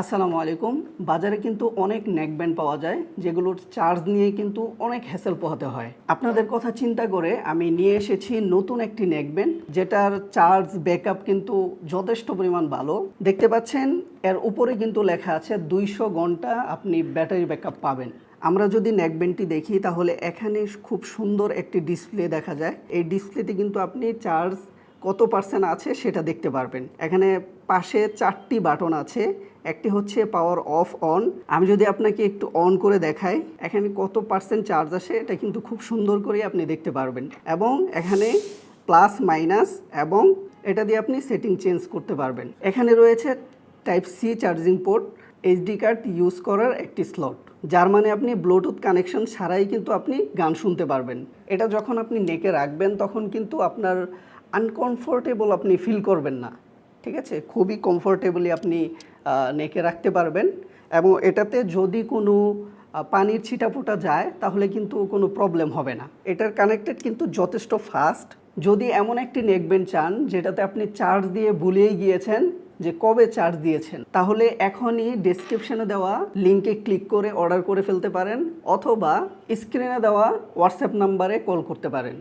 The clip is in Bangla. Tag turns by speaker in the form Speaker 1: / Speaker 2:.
Speaker 1: আসসালামু আলাইকুম। বাজারে কিন্তু অনেক নেক ব্যান্ড পাওয়া যায় যেগুলোর চার্জ নিয়ে কিন্তু অনেক হ্যাসেল পোহাতে হয়। আপনাদের কথা চিন্তা করে আমি নিয়ে এসেছি নতুন একটি নেক ব্যান্ড যেটার চার্জ ব্যাকআপ কিন্তু যথেষ্ট পরিমাণ ভালো। দেখতে পাচ্ছেন এর উপরে কিন্তু লেখা আছে 200 ঘন্টা আপনি ব্যাটারি ব্যাকআপ পাবেন। আমরা যদি নেক ব্যান্ডটি দেখি তাহলে এখানে খুব সুন্দর একটি ডিসপ্লে দেখা যায়। এই ডিসপ্লেতে কিন্তু আপনি চার্জ কত পার্সেন্ট আছে সেটা দেখতে পারবেন। এখানে পাশে 4টি বাটন আছে। একটি হচ্ছে পাওয়ার অফ অন। আমি যদি আপনাকে একটু অন করে দেখাই এখানে কত পার্সেন্ট চার্জ আসে এটা কিন্তু খুব সুন্দর করে আপনি দেখতে পারবেন। এবং এখানে প্লাস মাইনাস এবং এটা দিয়ে আপনি সেটিং চেঞ্জ করতে পারবেন। এখানে রয়েছে type C charging port, HD card use করার একটি স্লট, যার মানে আপনি ব্লুটুথ কানেকশন ছাড়াই কিন্তু আপনি গান শুনতে পারবেন। এটা যখন আপনি নেকে রাখবেন তখন কিন্তু আপনার আনকমফোর্টেবল আপনি ফিল করবেন না। ঠিক আছে, খুবই কমফোর্টেবলি আপনি নেকে রাখতে পারবেন। এবং এটাতে যদি কোনো পানির ছিটাফোঁটা যায় তাহলে কিন্তু কোনো প্রবলেম হবে না। এটার কানেক্টেড কিন্তু যথেষ্ট ফাস্ট। যদি এমন একটি নেকব্যান্ড চান যেটাতে আপনি চার্জ দিয়ে ভুলেই গিয়েছেন যে কবে চার্জ দিয়েছেন, তাহলে এখনই ডেসক্রিপশনে দেওয়া লিঙ্কে ক্লিক করে অর্ডার করে ফেলতে পারেন অথবা স্ক্রিনে দেওয়া হোয়াটসঅ্যাপ নাম্বারে কল করতে পারেন।